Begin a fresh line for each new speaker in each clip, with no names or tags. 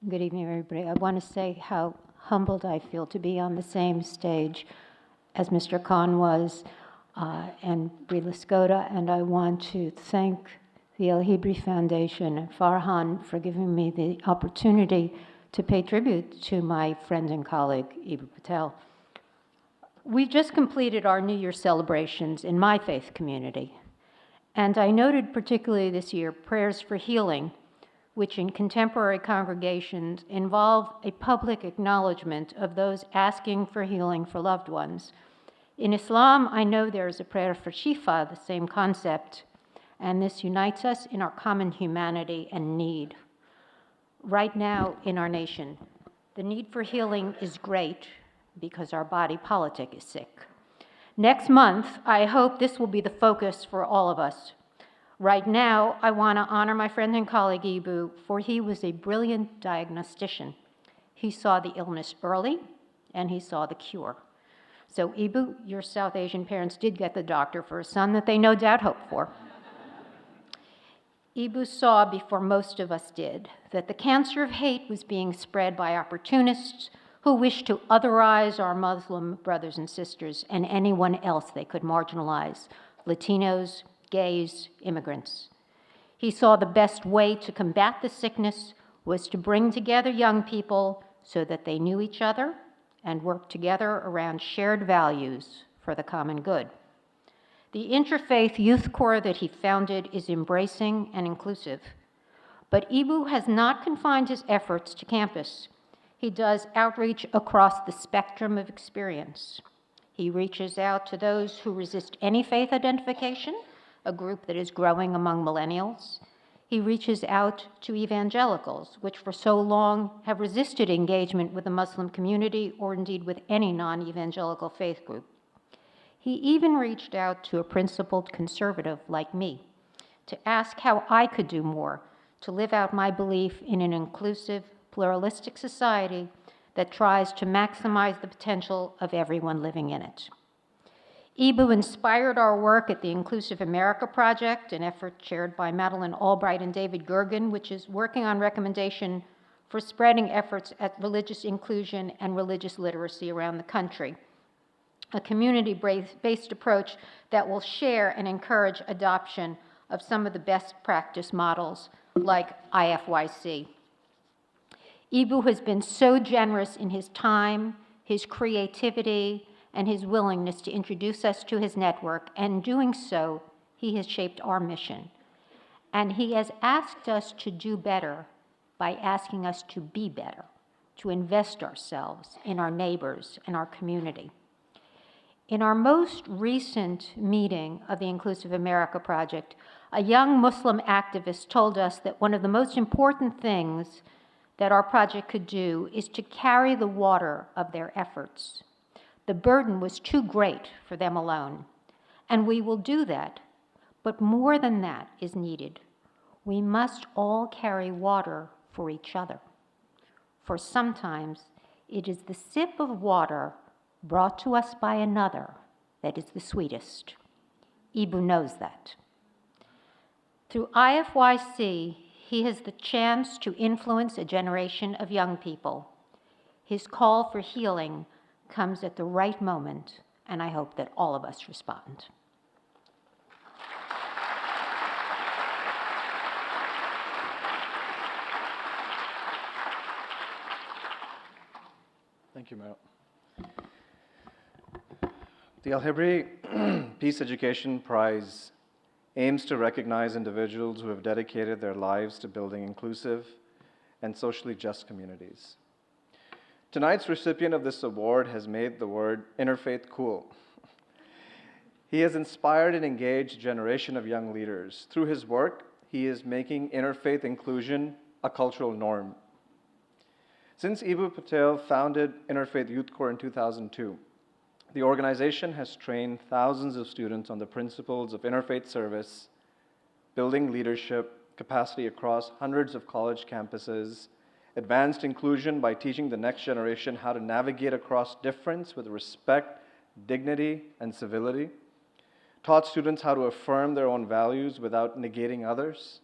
Good evening, everybody. I want to say how humbled I feel to be on the same stage as Mr. Khan was and Brila Skoda, and I want to thank the El-Hibri Foundation and Farhan for giving me the opportunity to pay tribute to my friend and colleague, Eboo Patel. We just completed our New Year celebrations in my faith community, and I noted particularly this year prayers for healing, which in contemporary congregations involve a public acknowledgement of those asking for healing for loved ones. In Islam, I know there is a prayer for Shifa, the same concept, and this unites us in our common humanity and need. Right now in our nation, the need for healing is great because our body politic is sick. Next month, I hope this will be the focus for all of us. Right now, I want to honor my friend and colleague, Eboo, for he was a brilliant diagnostician. He saw the illness early, and he saw the cure. So, Eboo, your South Asian parents did get the doctor for a son that they no doubt hoped for. Eboo saw, before most of us did, that the cancer of hate was being spread by opportunists who wished to otherize our Muslim brothers and sisters and anyone else they could marginalize, Latinos, gays, immigrants. He saw the best way to combat the sickness was to bring together young people so that they knew each other and worked together around shared values for the common good. The interfaith youth corps that he founded is embracing and inclusive. But Eboo has not confined his efforts to campus. He does outreach across the spectrum of experience. He reaches out to those who resist any faith identification, a group that is growing among millennials. He reaches out to evangelicals, which for so long have resisted engagement with the Muslim community or indeed with any non-evangelical faith group. He even reached out to a principled conservative like me to ask how I could do more to live out my belief in an inclusive, pluralistic society that tries to maximize the potential of everyone living in it. Eboo inspired our work at the Inclusive America Project, an effort chaired by Madeleine Albright and David Gergen, which is working on recommendation for spreading efforts at religious inclusion and religious literacy around the country, a community-based approach that will share and encourage adoption of some of the best practice models like IFYC. Eboo has been so generous in his time, his creativity, and his willingness to introduce us to his network, and doing so, he has shaped our mission. And he has asked us to do better by asking us to be better, to invest ourselves in our neighbors and our community. In our most recent meeting of the Inclusive America Project, a young Muslim activist told us that one of the most important things that our project could do is to carry the water of their efforts. The burden was too great for them alone. And we will do that, but more than that is needed. We must all carry water for each other. For sometimes it is the sip of water brought to us by another that is the sweetest. Eboo knows that. Through IFYC, he has the chance to influence a generation of young people. His call for healing comes at the right moment, and I hope that all of us respond.
Thank you, Meryl. The El-Hibri Peace Education Prize aims to recognize individuals who have dedicated their lives to building inclusive and socially just communities. Tonight's recipient of this award has made the word interfaith cool. He has inspired and engaged a generation of young leaders. Through his work, he is making interfaith inclusion a cultural norm. Since Eboo Patel founded Interfaith Youth Corps in 2002, the organization has trained thousands of students on the principles of interfaith service, building leadership capacity across hundreds of college campuses, advanced inclusion by teaching the next generation how to navigate across difference with respect, dignity, and civility, taught students how to affirm their own values without negating others,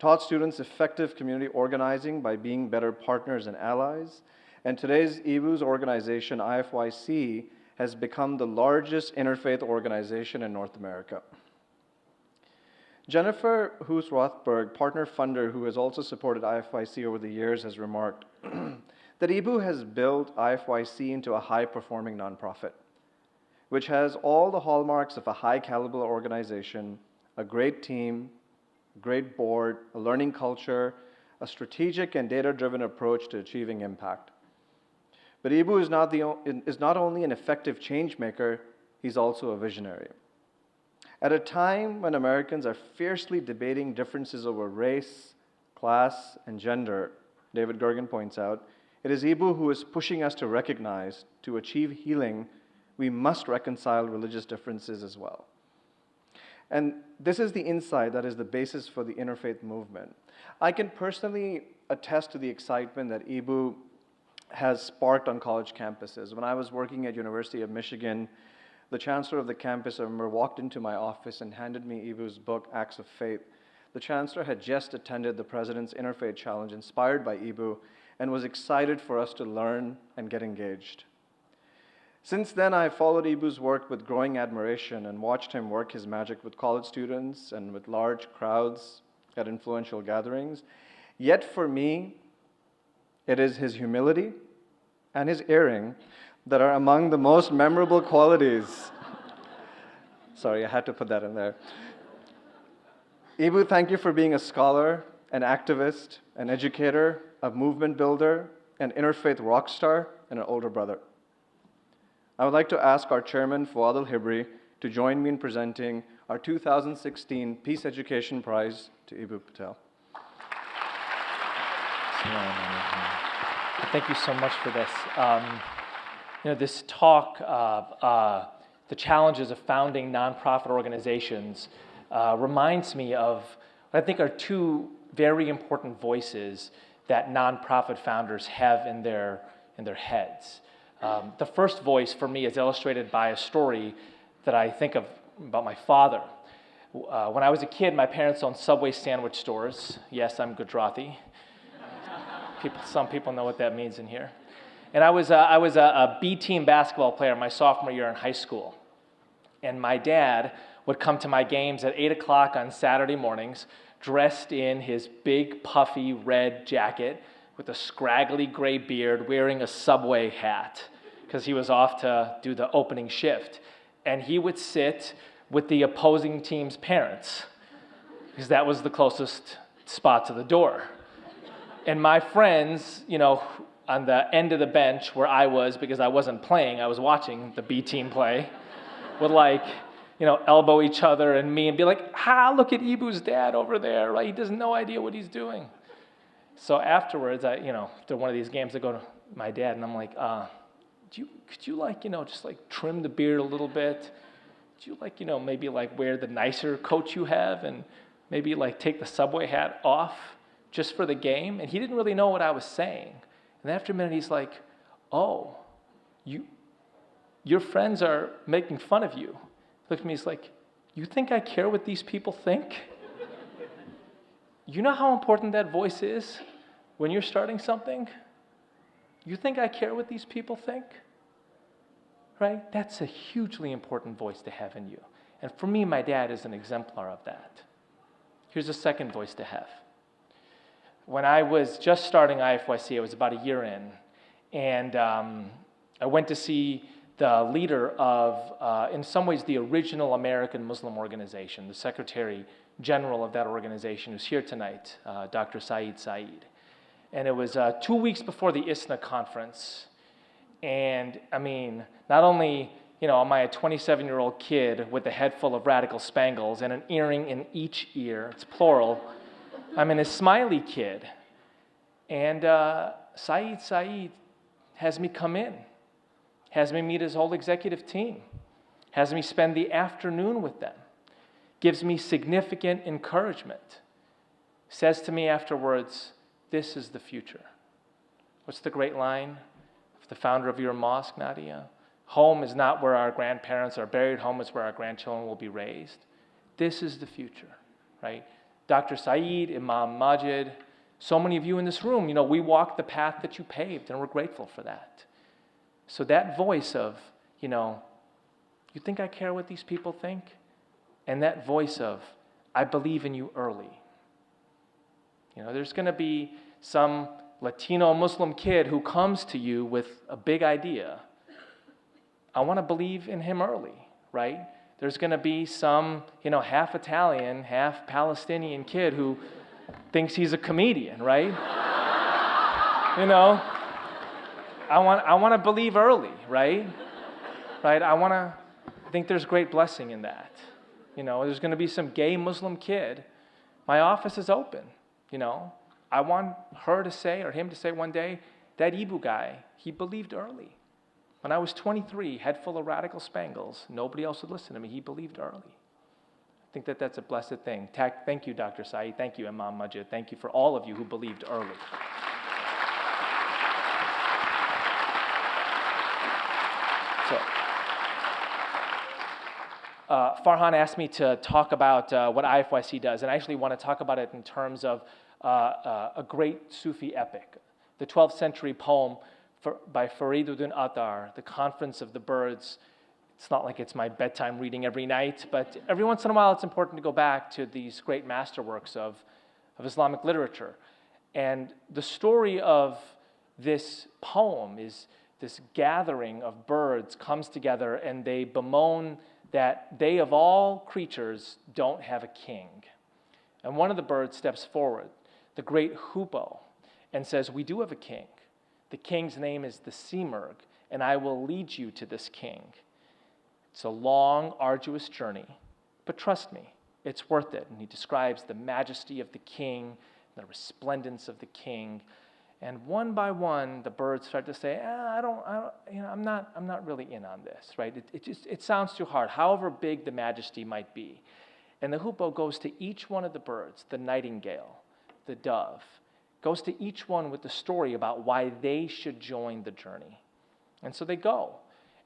taught students effective community organizing by being better partners and allies, and today's Eboo's organization, IFYC, has become the largest interfaith organization in North America. Jennifer Hoos Rothberg, partner funder who has also supported IFYC over the years, has remarked that Eboo has built IFYC into a high-performing nonprofit, which has all the hallmarks of a high-caliber organization, a great team, great board, a learning culture, a strategic and data-driven approach to achieving impact. But Eboo is not only an effective change maker, he's also a visionary. At a time when Americans are fiercely debating differences over race, class, and gender, David Gergen points out, it is Eboo who is pushing us to recognize, to achieve healing, we must reconcile religious differences as well. And this is the insight that is the basis for the interfaith movement. I can personally attest to the excitement that Eboo has sparked on college campuses. When I was working at University of Michigan, the chancellor of the campus, I remember, walked into my office and handed me Eboo's book, Acts of Faith. The chancellor had just attended the President's Interfaith Challenge, inspired by Eboo, and was excited for us to learn and get engaged. Since then, I followed Eboo's work with growing admiration and watched him work his magic with college students and with large crowds at influential gatherings. Yet for me, it is his humility and his erring that are among the most memorable qualities. Sorry, I had to put that in there. Eboo, thank you for being a scholar, an activist, an educator, a movement builder, an interfaith rock star, and an older brother. I would like to ask our chairman, Fuad El-Hibri, to join me in presenting our 2016 Peace Education Prize to Eboo Patel.
Thank you so much for this. This talk of the challenges of founding nonprofit organizations reminds me of what I think are two very important voices that nonprofit founders have in their heads. The first voice for me is illustrated by a story that I think of about my father. When I was a kid, my parents owned Subway sandwich stores. Yes, I'm Gujarati. Some people know what that means in here. And I was a B team basketball player my sophomore year in high school. And my dad would come to my games at 8 o'clock on Saturday mornings, dressed in his big puffy red jacket with a scraggly gray beard, wearing a Subway hat, because he was off to do the opening shift. And he would sit with the opposing team's parents, because that was the closest spot to the door. And my friends, on the end of the bench where I was, because I wasn't playing, I was watching the B team play, would elbow each other and me and be like, look at Eboo's dad over there, right? He has no idea what he's doing. So afterwards, after one of these games, I go to my dad and I'm like, could you just trim the beard a little bit? Could you maybe wear the nicer coat you have and maybe take the Subway hat off just for the game? And he didn't really know what I was saying. And after a minute, he's like, oh, your friends are making fun of you. He looked at me, he's like, you think I care what these people think? You know how important that voice is when you're starting something? You think I care what these people think? Right? That's a hugely important voice to have in you. And for me, my dad is an exemplar of that. Here's a second voice to have. When I was just starting IFYC, I was about a year in, and I went to see the leader of, in some ways, the original American Muslim organization, the Secretary General of that organization, who's here tonight, Dr. Saeed. And it was 2 weeks before the ISNA conference. And not only, am I a 27-year-old kid with a head full of radical spangles and an earring in each ear, it's plural, I'm a smiley kid. And Saeed has me come in, has me meet his whole executive team, has me spend the afternoon with them, gives me significant encouragement, says to me afterwards, this is the future. What's the great line of the founder of your mosque, Nadia? Home is not where our grandparents are buried. Home is where our grandchildren will be raised. This is the future, right? Dr. Saeed, Imam Majid, so many of you in this room, we walked the path that you paved, and we're grateful for that. So that voice of, you think I care what these people think? And that voice of, I believe in you early. There's going to be some Latino Muslim kid who comes to you with a big idea. I want to believe in him early, right? There's going to be some, half Italian, half Palestinian kid who thinks he's a comedian, right? I want to believe early, right? Right? I think there's great blessing in that. There's going to be some gay Muslim kid. My office is open, I want her to say, or him to say one day, that Eboo guy, he believed early. When I was 23, head full of radical spangles, nobody else would listen to me. He believed early. I think that that's a blessed thing. Thank you, Dr. Saeed. Thank you, Imam Majid. Thank you for all of you who believed early. So, Farhan asked me to talk about what IFYC does, and I actually want to talk about it in terms of a great Sufi epic, the 12th century poem by Fariduddin Attar, The Conference of the Birds. It's not like it's my bedtime reading every night, but every once in a while it's important to go back to these great masterworks of Islamic literature. And the story of this poem is this gathering of birds comes together and they bemoan that they, of all creatures, don't have a king. And one of the birds steps forward, the great hoopoe, and says, we do have a king. The king's name is the Simurgh, and I will lead you to this king. It's a long, arduous journey, but trust me, it's worth it. And he describes the majesty of the king, the resplendence of the king. And one by one, the birds start to say, I'm not really in on this, right? It sounds too hard, however big the majesty might be. And the hoopoe goes to each one of the birds, the nightingale, the dove, goes to each one with the story about why they should join the journey. And so they go.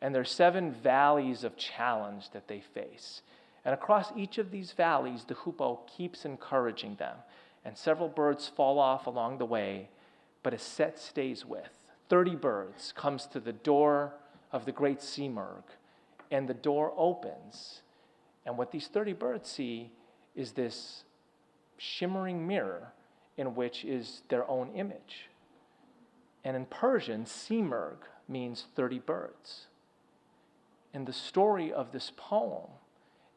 And there's 7 valleys of challenge that they face. And across each of these valleys, the hoopoe keeps encouraging them. And several birds fall off along the way, but a set stays with. 30 birds comes to the door of the great Simurgh, and the door opens. And what these 30 birds see is this shimmering mirror in which is their own image. And in Persian, Simurgh means 30 birds. And the story of this poem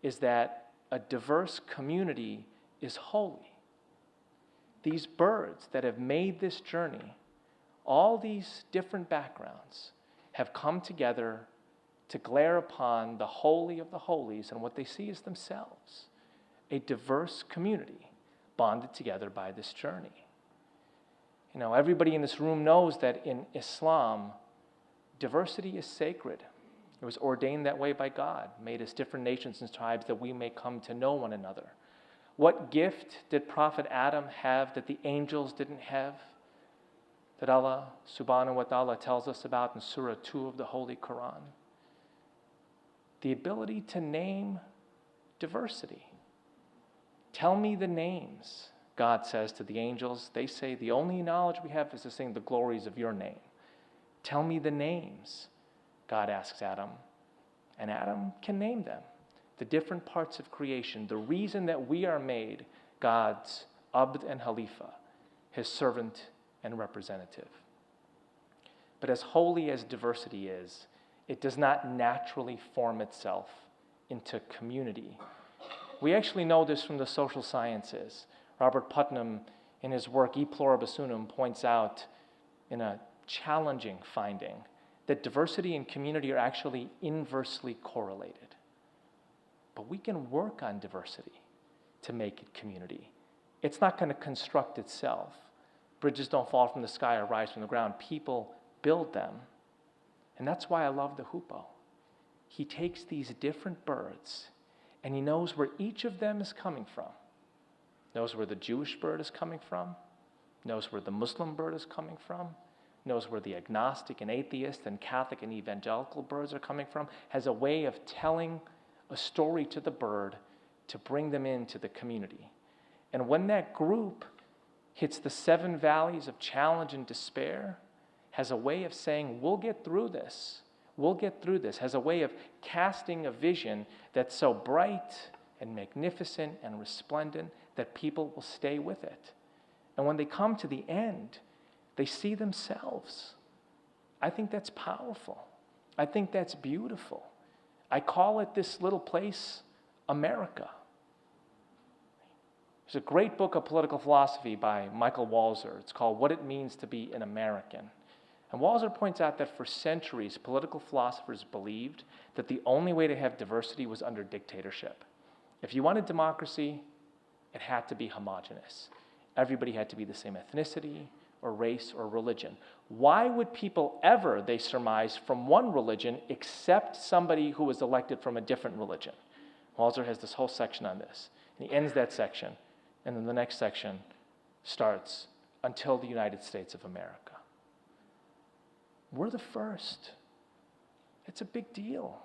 is that a diverse community is holy. These birds that have made this journey, all these different backgrounds, have come together to glare upon the holy of the holies, and what they see is themselves, a diverse community bonded together by this journey. Everybody in this room knows that in Islam, diversity is sacred. It was ordained that way by God, made us different nations and tribes that we may come to know one another. What gift did Prophet Adam have that the angels didn't have? That Allah subhanahu wa ta'ala tells us about in Surah 2 of the Holy Quran. The ability to name diversity. Tell me the names, God says to the angels. They say, the only knowledge we have is to sing the glories of your name. Tell me the names, God asks Adam. And Adam can name them. The different parts of creation, the reason that we are made God's Abd and Khalifa, his servant and representative. But as holy as diversity is, it does not naturally form itself into community. We actually know this from the social sciences. Robert Putnam, in his work E Pluribus Unum, points out in a challenging finding that diversity and community are actually inversely correlated. But we can work on diversity to make it community. It's not going to construct itself. Bridges don't fall from the sky or rise from the ground. People build them. And that's why I love the hoopoe. He takes these different birds and he knows where each of them is coming from. Knows where the Jewish bird is coming from. Knows where the Muslim bird is coming from. Knows where the agnostic and atheist and Catholic and evangelical birds are coming from. Has a way of telling a story to the bird to bring them into the community. And when that group hits the 7 valleys of challenge and despair, has a way of saying, we'll get through this. We'll get through this. Has a way of casting a vision that's so bright and magnificent and resplendent that people will stay with it. And when they come to the end, they see themselves. I think that's powerful. I think that's beautiful. I call it, this little place, America. There's a great book of political philosophy by Michael Walzer. It's called What It Means to Be an American. And Walzer points out that for centuries, political philosophers believed that the only way to have diversity was under dictatorship. If you wanted democracy, it had to be homogenous. Everybody had to be the same ethnicity or race or religion. Why would people ever, they surmise, from one religion accept somebody who was elected from a different religion? Walzer has this whole section on this. And he ends that section, and then the next section starts, until the United States of America. We're the first. It's a big deal.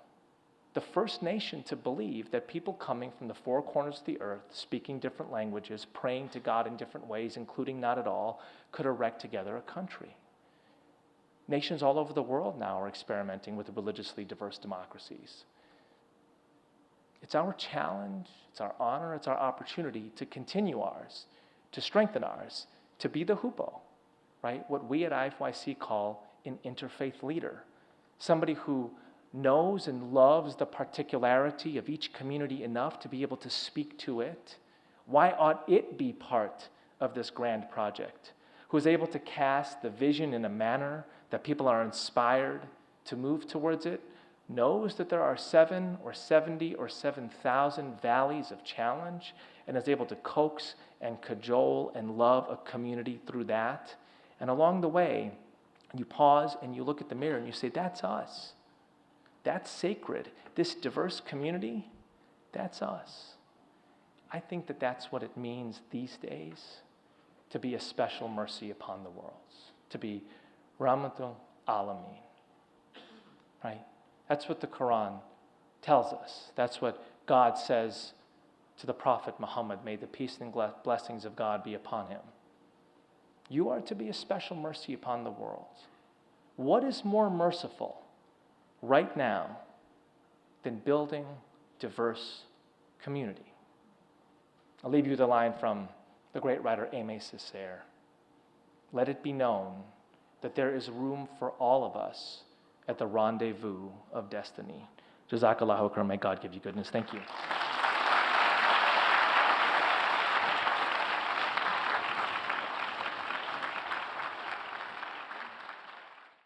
The first nation to believe that people coming from the 4 corners of the earth, speaking different languages, praying to God in different ways, including not at all, could erect together a country. Nations all over the world now are experimenting with religiously diverse democracies. It's our challenge, it's our honor, it's our opportunity to continue ours, to strengthen ours, to be the hupo, right? What we at IFYC call an interfaith leader, somebody who knows and loves the particularity of each community enough to be able to speak to it. Why ought it be part of this grand project? Who is able to cast the vision in a manner that people are inspired to move towards it, knows that there are 7 or 70 or 7,000 valleys of challenge, and is able to coax and cajole and love a community through that. And along the way, you pause and you look at the mirror and you say, that's us. That's sacred. This diverse community, that's us. I think that that's what it means these days to be a special mercy upon the world, to be Rahmatul Alameen, right? That's what the Quran tells us. That's what God says to the Prophet Muhammad. May the peace and blessings of God be upon him. You are to be a special mercy upon the world. What is more merciful right now than building diverse community? I'll leave you with a line from the great writer Aimé Césaire. Let it be known that there is room for all of us at the rendezvous of destiny. Jazakallahu khairan. May God give you goodness. Thank you.